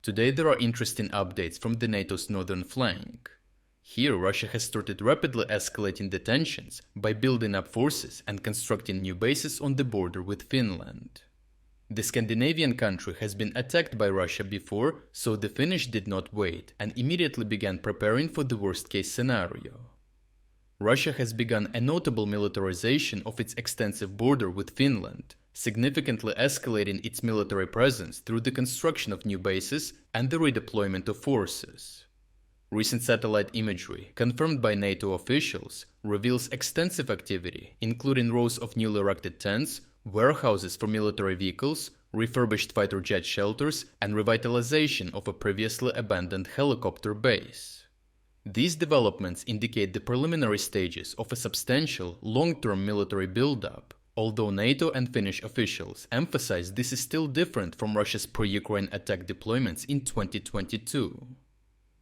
Today there are interesting updates from the NATO's northern flank. Here Russia has started rapidly escalating the tensions by building up forces and constructing new bases on the border with Finland. The Scandinavian country has been attacked by Russia before, so the Finnish did not wait and immediately began preparing for the worst-case scenario. Russia has begun a notable militarization of its extensive border with Finland, significantly escalating its military presence through the construction of new bases and the redeployment of forces. Recent satellite imagery, confirmed by NATO officials, reveals extensive activity, including rows of newly erected tents, warehouses for military vehicles, refurbished fighter jet shelters, and revitalization of a previously abandoned helicopter base. These developments indicate the preliminary stages of a substantial, long-term military buildup, although NATO and Finnish officials emphasize this is still different from Russia's pre-Ukraine attack deployments in 2022.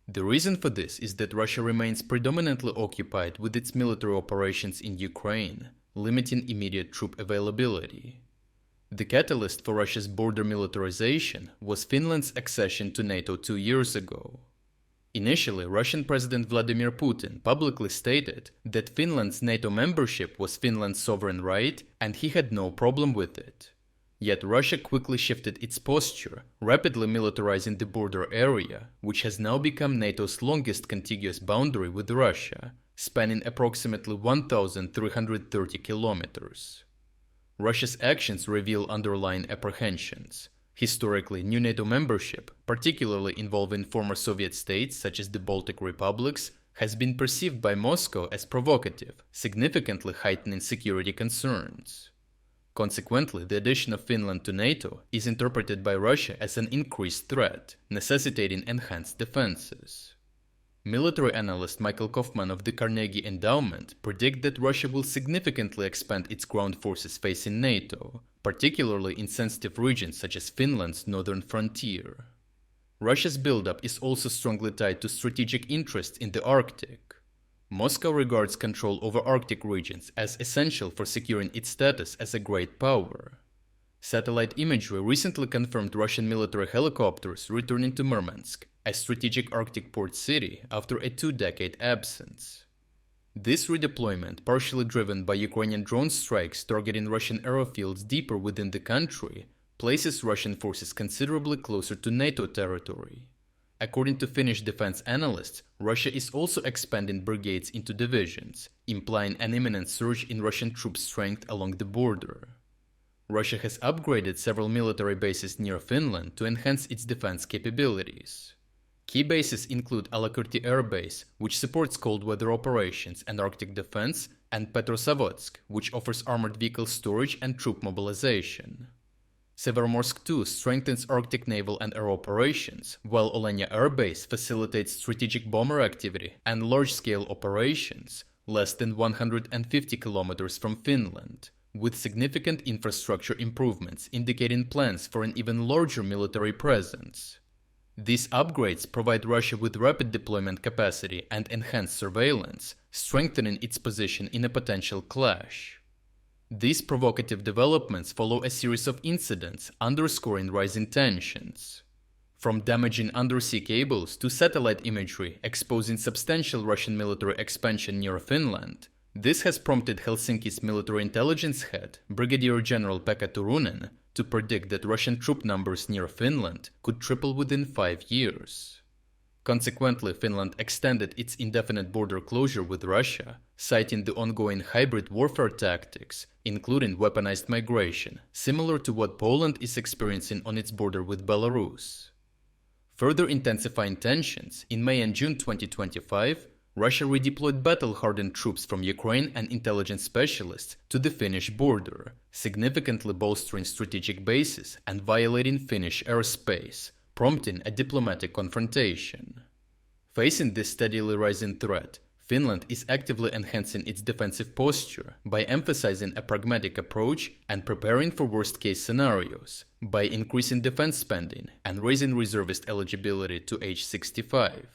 The reason for this is that Russia remains predominantly occupied with its military operations in Ukraine, limiting immediate troop availability. The catalyst for Russia's border militarization was Finland's accession to NATO 2 years ago. Initially, Russian President Vladimir Putin publicly stated that Finland's NATO membership was Finland's sovereign right and he had no problem with it. Yet Russia quickly shifted its posture, rapidly militarizing the border area, which has now become NATO's longest contiguous boundary with Russia, spanning approximately 1,330 kilometers. Russia's actions reveal underlying apprehensions. Historically, new NATO membership, particularly involving former Soviet states such as the Baltic republics, has been perceived by Moscow as provocative, significantly heightening security concerns. Consequently, the addition of Finland to NATO is interpreted by Russia as an increased threat, necessitating enhanced defenses. Military analyst Michael Kaufman of the Carnegie Endowment predict that Russia will significantly expand its ground forces facing NATO, particularly in sensitive regions such as Finland's northern frontier. Russia's buildup is also strongly tied to strategic interests in the Arctic. Moscow regards control over Arctic regions as essential for securing its status as a great power. Satellite imagery recently confirmed Russian military helicopters returning to Murmansk, a strategic Arctic port city, after a 2-decade absence. This redeployment, partially driven by Ukrainian drone strikes targeting Russian airfields deeper within the country, places Russian forces considerably closer to NATO territory. According to Finnish defense analysts, Russia is also expanding brigades into divisions, implying an imminent surge in Russian troop strength along the border. Russia has upgraded several military bases near Finland to enhance its defense capabilities. Key bases include Alakurti Air Base, which supports cold weather operations and Arctic defense, and Petrozavodsk, which offers armored vehicle storage and troop mobilization. Severomorsk 2 strengthens Arctic naval and air operations, while Olenia Air Base facilitates strategic bomber activity and large-scale operations less than 150 kilometers from Finland, with significant infrastructure improvements indicating plans for an even larger military presence. These upgrades provide Russia with rapid deployment capacity and enhanced surveillance, strengthening its position in a potential clash. These provocative developments follow a series of incidents underscoring rising tensions. From damaging undersea cables to satellite imagery exposing substantial Russian military expansion near Finland, this has prompted Helsinki's military intelligence head, Brigadier General Pekka Turunen, to predict that Russian troop numbers near Finland could triple within 5 years. Consequently, Finland extended its indefinite border closure with Russia, citing the ongoing hybrid warfare tactics, including weaponized migration, similar to what Poland is experiencing on its border with Belarus. Further intensifying tensions, in May and June 2025, Russia redeployed battle-hardened troops from Ukraine and intelligence specialists to the Finnish border, significantly bolstering strategic bases and violating Finnish airspace, prompting a diplomatic confrontation. Facing this steadily rising threat, Finland is actively enhancing its defensive posture by emphasizing a pragmatic approach and preparing for worst-case scenarios, by increasing defense spending and raising reservist eligibility to age 65.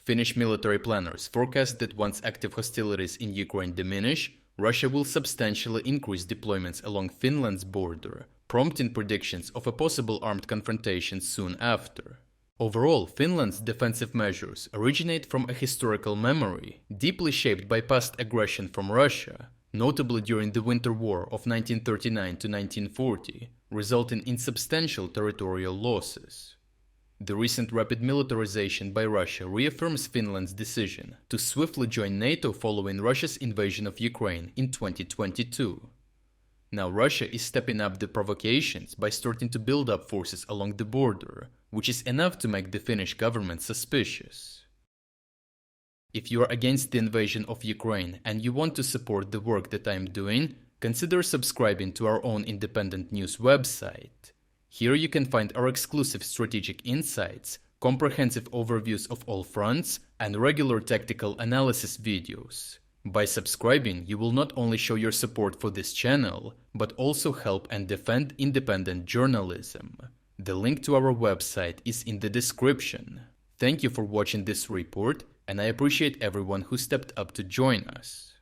Finnish military planners forecast that once active hostilities in Ukraine diminish, Russia will substantially increase deployments along Finland's border, prompting predictions of a possible armed confrontation soon after. Overall, Finland's defensive measures originate from a historical memory, deeply shaped by past aggression from Russia, notably during the Winter War of 1939 to 1940, resulting in substantial territorial losses. The recent rapid militarization by Russia reaffirms Finland's decision to swiftly join NATO following Russia's invasion of Ukraine in 2022. Now Russia is stepping up the provocations by starting to build up forces along the border, which is enough to make the Finnish government suspicious. If you are against the invasion of Ukraine and you want to support the work that I am doing, consider subscribing to our own independent news website. Here you can find our exclusive strategic insights, comprehensive overviews of all fronts, and regular tactical analysis videos. By subscribing, you will not only show your support for this channel, but also help and defend independent journalism. The link to our website is in the description. Thank you for watching this report, and I appreciate everyone who stepped up to join us.